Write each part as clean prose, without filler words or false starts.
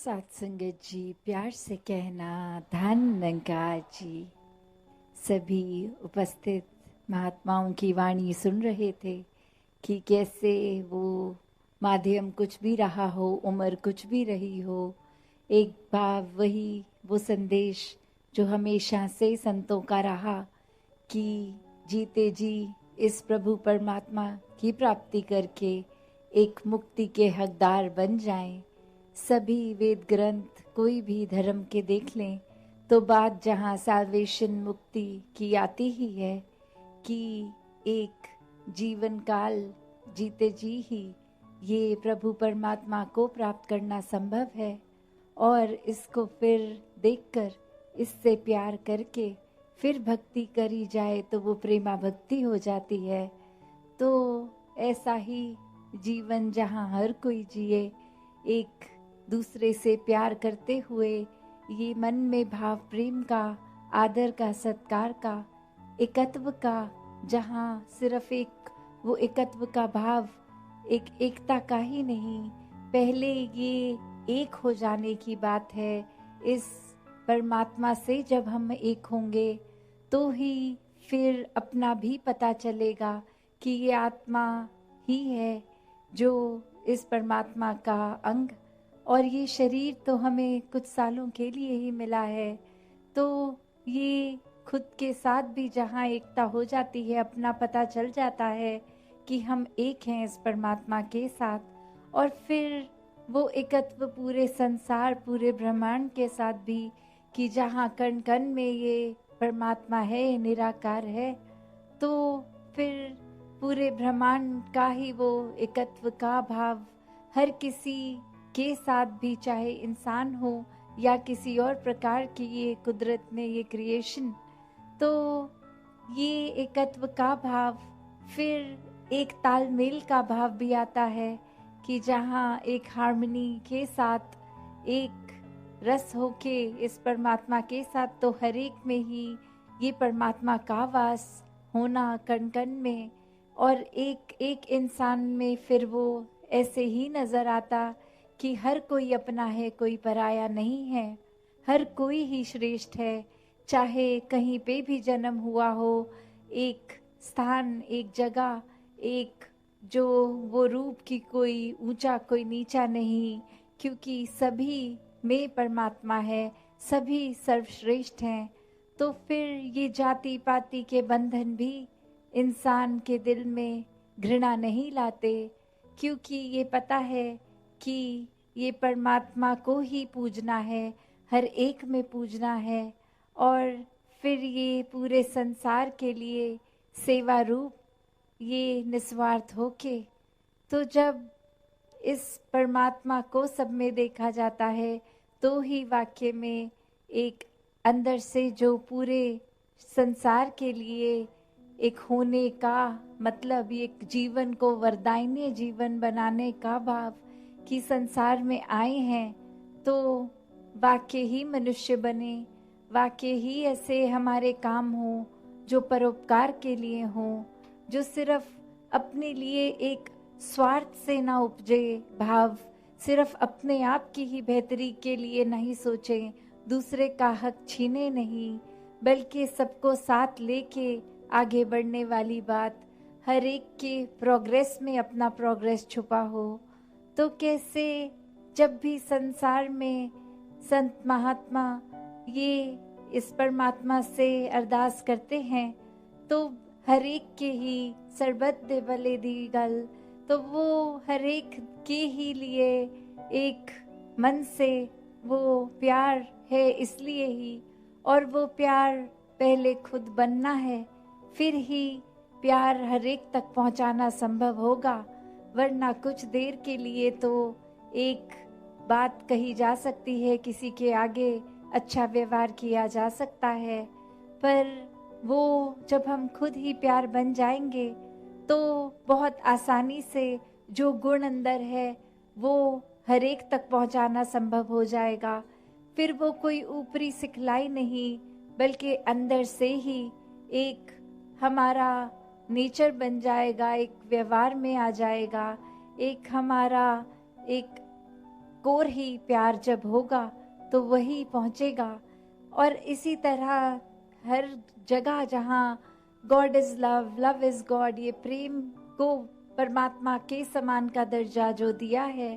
साथ संगत जी, प्यार से कहना धन्यवाद जी। सभी उपस्थित महात्माओं की वाणी सुन रहे थे कि कैसे वो माध्यम कुछ भी रहा हो, उम्र कुछ भी रही हो, एक भाव वही वो संदेश जो हमेशा से संतों का रहा कि जीते जी इस प्रभु परमात्मा की प्राप्ति करके एक मुक्ति के हकदार बन जाएं। सभी वेद ग्रंथ कोई भी धर्म के देख लें तो बात जहाँ साल्वेशन मुक्ति की आती ही है कि एक जीवन काल जीते जी ही ये प्रभु परमात्मा को प्राप्त करना संभव है और इसको फिर देखकर इससे प्यार करके फिर भक्ति करी जाए तो वो प्रेमा भक्ति हो जाती है। तो ऐसा ही जीवन जहाँ हर कोई जिए एक दूसरे से प्यार करते हुए, ये मन में भाव प्रेम का, आदर का, सत्कार का, एकत्व का, जहाँ सिर्फ एक वो एकत्व का भाव एक एकता का ही नहीं, पहले ये एक हो जाने की बात है। इस परमात्मा से जब हम एक होंगे तो ही फिर अपना भी पता चलेगा कि ये आत्मा ही है जो इस परमात्मा का अंग, और ये शरीर तो हमें कुछ सालों के लिए ही मिला है। तो ये खुद के साथ भी जहाँ एकता हो जाती है, अपना पता चल जाता है कि हम एक हैं इस परमात्मा के साथ, और फिर वो एकत्व पूरे संसार, पूरे ब्रह्मांड के साथ भी, कि जहाँ कण कण में ये परमात्मा है, निराकार है, तो फिर पूरे ब्रह्मांड का ही वो एकत्व का भाव हर किसी के साथ भी, चाहे इंसान हो या किसी और प्रकार की ये कुदरत में ये क्रिएशन, तो ये एकत्व का भाव फिर एक तालमेल का भाव भी आता है कि जहाँ एक हार्मनी के साथ एक रस होके इस परमात्मा के साथ, तो हर एक में ही ये परमात्मा का वास होना कण कण में, और एक एक इंसान में फिर वो ऐसे ही नजर आता कि हर कोई अपना है, कोई पराया नहीं है, हर कोई ही श्रेष्ठ है, चाहे कहीं पे भी जन्म हुआ हो, एक स्थान, एक जगह, एक जो वो रूप की कोई ऊंचा कोई नीचा नहीं, क्योंकि सभी में परमात्मा है, सभी सर्वश्रेष्ठ हैं। तो फिर ये जाति पाति के बंधन भी इंसान के दिल में घृणा नहीं लाते, क्योंकि ये पता है कि ये परमात्मा को ही पूजना है, हर एक में पूजना है, और फिर ये पूरे संसार के लिए सेवा रूप ये निस्वार्थ होके, तो जब इस परमात्मा को सब में देखा जाता है तो ही वाक्य में एक अंदर से जो पूरे संसार के लिए एक होने का मतलब, एक जीवन को वरदायनीय जीवन बनाने का भाव कि संसार में आए हैं तो वाक्य ही मनुष्य बने, वाक्य ही ऐसे हमारे काम हो जो परोपकार के लिए हो, जो सिर्फ अपने लिए एक स्वार्थ से ना उपजे भाव, सिर्फ अपने आप की ही बेहतरी के लिए नहीं सोचे, दूसरे का हक छीने नहीं, बल्कि सबको साथ लेके आगे बढ़ने वाली बात, हर एक के प्रोग्रेस में अपना प्रोग्रेस छुपा हो। तो कैसे जब भी संसार में संत महात्मा ये इस परमात्मा से अरदास करते हैं तो हर एक के ही सरबत दे भले दी गल, तो वो हर एक के ही लिए एक मन से वो प्यार है, इसलिए ही, और वो प्यार पहले खुद बनना है, फिर ही प्यार हर एक तक पहुंचाना संभव होगा। वरना कुछ देर के लिए तो एक बात कही जा सकती है, किसी के आगे अच्छा व्यवहार किया जा सकता है, पर वो जब हम खुद ही प्यार बन जाएंगे तो बहुत आसानी से जो गुण अंदर है वो हर एक तक पहुंचाना संभव हो जाएगा। फिर वो कोई ऊपरी सिखलाई नहीं, बल्कि अंदर से ही एक हमारा नेचर बन जाएगा, एक व्यवहार में आ जाएगा, एक हमारा एक कोर ही प्यार जब होगा तो वही पहुंचेगा। और इसी तरह हर जगह जहाँ God is love, love is God, ये प्रेम को परमात्मा के समान का दर्जा जो दिया है,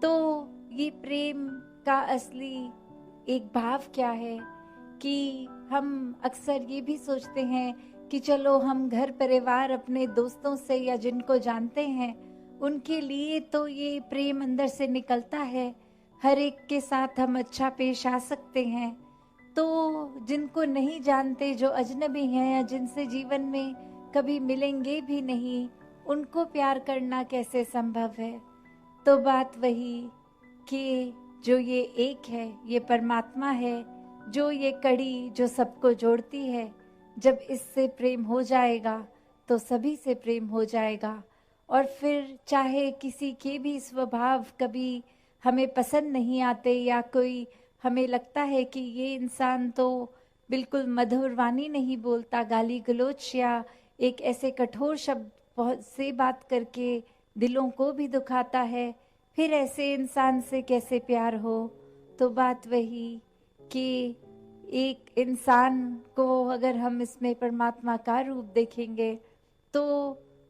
तो ये प्रेम का असली एक भाव क्या है कि हम अक्सर ये भी सोचते हैं कि चलो हम घर परिवार अपने दोस्तों से या जिनको जानते हैं उनके लिए तो ये प्रेम अंदर से निकलता है, हर एक के साथ हम अच्छा पेश आ सकते हैं। तो जिनको नहीं जानते, जो अजनबी हैं या जिनसे जीवन में कभी मिलेंगे भी नहीं, उनको प्यार करना कैसे संभव है? तो बात वही कि जो ये एक है, ये परमात्मा है, जो ये कड़ी जो सबको जोड़ती है, जब इससे प्रेम हो जाएगा तो सभी से प्रेम हो जाएगा। और फिर चाहे किसी के भी स्वभाव कभी हमें पसंद नहीं आते या कोई हमें लगता है कि ये इंसान तो बिल्कुल मधुर वाणी नहीं बोलता, गाली गलौज या एक ऐसे कठोर शब्द बहुत से बात करके दिलों को भी दुखाता है, फिर ऐसे इंसान से कैसे प्यार हो? तो बात वही कि एक इंसान को अगर हम इसमें परमात्मा का रूप देखेंगे तो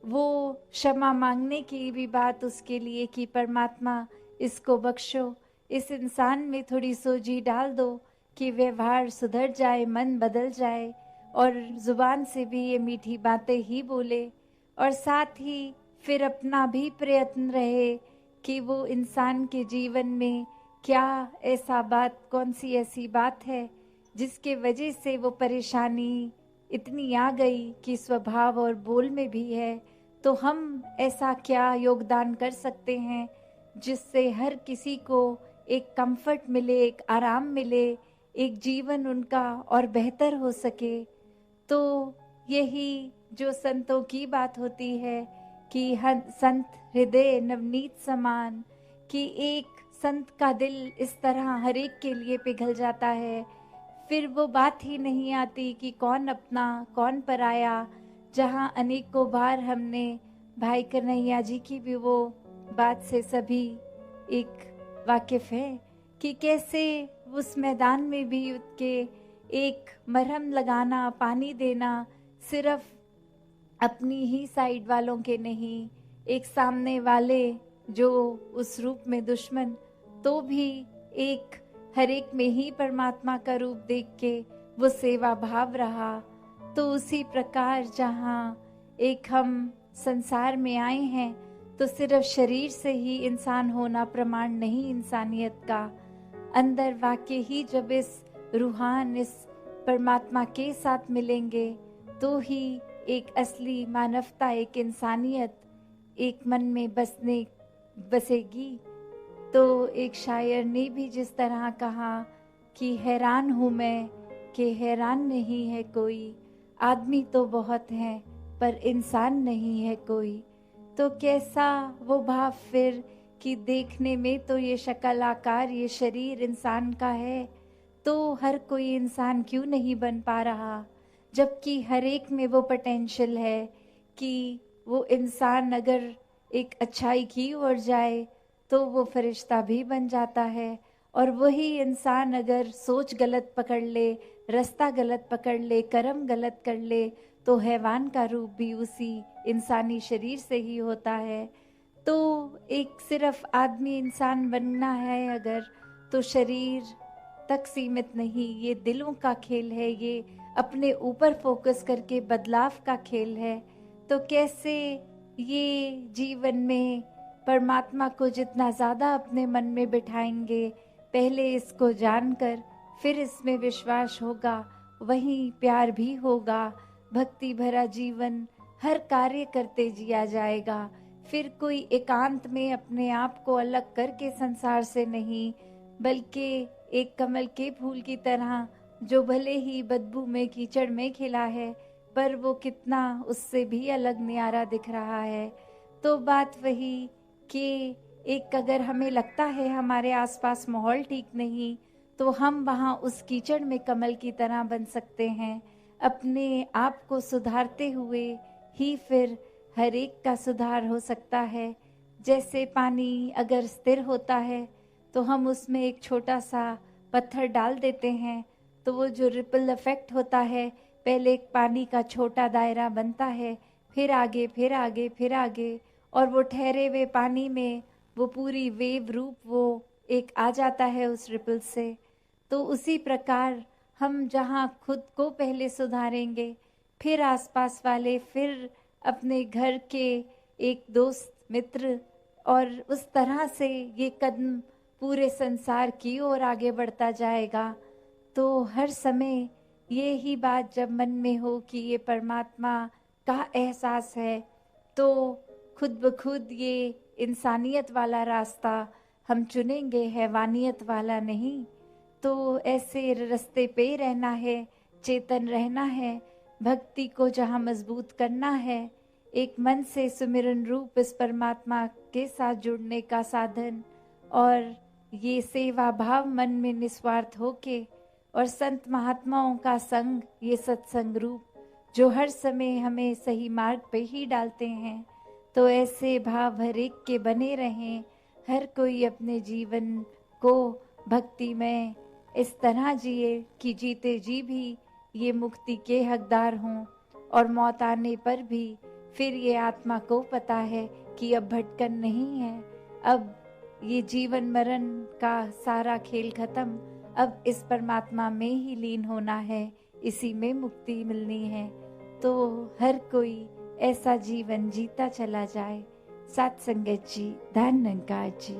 वो क्षमा मांगने की भी बात उसके लिए कि परमात्मा इसको बख्शो, इस इंसान में थोड़ी सोजी डाल दो कि व्यवहार सुधर जाए, मन बदल जाए और जुबान से भी ये मीठी बातें ही बोले। और साथ ही फिर अपना भी प्रयत्न रहे कि वो इंसान के जीवन में क्या ऐसा बात, कौन सी ऐसी बात है जिसके वजह से वो परेशानी इतनी आ गई कि स्वभाव और बोल में भी है, तो हम ऐसा क्या योगदान कर सकते हैं जिससे हर किसी को एक कंफर्ट मिले, एक आराम मिले, एक जीवन उनका और बेहतर हो सके। तो यही जो संतों की बात होती है कि संत हृदय नवनीत समान, कि एक संत का दिल इस तरह हर एक के लिए पिघल जाता है, फिर वो बात ही नहीं आती कि कौन अपना कौन पराया। जहाँ अनेकों बार हमने भाई कन्हैया जी की भी वो बात से सभी एक वाकिफ है कि कैसे उस मैदान में भी उसके एक मरहम लगाना, पानी देना, सिर्फ अपनी ही साइड वालों के नहीं, एक सामने वाले जो उस रूप में दुश्मन, तो भी एक हर एक में ही परमात्मा का रूप देख के वो सेवा भाव रहा। तो उसी प्रकार जहाँ एक हम संसार में आए हैं तो सिर्फ शरीर से ही इंसान होना प्रमाण नहीं इंसानियत का, अंदर वाकई ही जब इस रूहान, इस परमात्मा के साथ मिलेंगे तो ही एक असली मानवता, एक इंसानियत एक मन में बसेगी। तो एक शायर ने भी जिस तरह कहा कि हैरान हूँ मैं कि हैरान नहीं है कोई, आदमी तो बहुत हैं पर इंसान नहीं है कोई। तो कैसा वो भाव फिर कि देखने में तो ये शक्ल आकार, ये शरीर इंसान का है, तो हर कोई इंसान क्यों नहीं बन पा रहा, जबकि हर एक में वो पोटेंशियल है कि वो इंसान अगर एक अच्छाई की ओर जाए तो वो फरिश्ता भी बन जाता है, और वही इंसान अगर सोच गलत पकड़ ले, रास्ता गलत पकड़ ले, कर्म गलत कर ले, तो हैवान का रूप भी उसी इंसानी शरीर से ही होता है। तो एक सिर्फ आदमी इंसान बनना है अगर, तो शरीर तक सीमित नहीं, ये दिलों का खेल है, ये अपने ऊपर फोकस करके बदलाव का खेल है। तो कैसे ये जीवन में परमात्मा को जितना ज़्यादा अपने मन में बिठाएंगे, पहले इसको जानकर फिर इसमें विश्वास होगा, वहीं प्यार भी होगा, भक्ति भरा जीवन हर कार्य करते जिया जाएगा। फिर कोई एकांत में अपने आप को अलग करके संसार से नहीं, बल्कि एक कमल के फूल की तरह जो भले ही बदबू में कीचड़ में खिला है, पर वो कितना उससे भी अलग न्यारा दिख रहा है। तो बात वही कि एक अगर हमें लगता है हमारे आसपास माहौल ठीक नहीं, तो हम वहाँ उस कीचड़ में कमल की तरह बन सकते हैं, अपने आप को सुधारते हुए ही फिर हर एक का सुधार हो सकता है। जैसे पानी अगर स्थिर होता है तो हम उसमें एक छोटा सा पत्थर डाल देते हैं, तो वो जो रिपल इफेक्ट होता है, पहले एक पानी का छोटा दायरा बनता है, फिर आगे फिर आगे फिर आगे, और वो ठहरे हुए पानी में वो पूरी वेव रूप वो एक आ जाता है उस रिपल से। तो उसी प्रकार हम जहाँ खुद को पहले सुधारेंगे, फिर आसपास वाले, फिर अपने घर के एक दोस्त मित्र, और उस तरह से ये कदम पूरे संसार की ओर आगे बढ़ता जाएगा। तो हर समय ये ही बात जब मन में हो कि ये परमात्मा का एहसास है, तो खुद ब खुद ये इंसानियत वाला रास्ता हम चुनेंगे, हैवानियत वाला नहीं। तो ऐसे रास्ते पे रहना है, चेतन रहना है, भक्ति को जहाँ मजबूत करना है, एक मन से सुमिरन रूप इस परमात्मा के साथ जुड़ने का साधन, और ये सेवा भाव मन में निस्वार्थ होके, और संत महात्माओं का संग, ये सत्संग रूप जो हर समय हमें सही मार्ग पे ही डालते हैं। तो ऐसे भाव हर एक के बने रहें, हर कोई अपने जीवन को भक्ति में इस तरह जिए कि जीते जी भी ये मुक्ति के हकदार हों, और मौत आने पर भी फिर ये आत्मा को पता है कि अब भटकन नहीं है, अब ये जीवन मरण का सारा खेल खत्म, अब इस परमात्मा में ही लीन होना है, इसी में मुक्ति मिलनी है। तो हर कोई ऐसा जीवन जीता चला जाए। सत्संगत जी, धन निरंकार जी।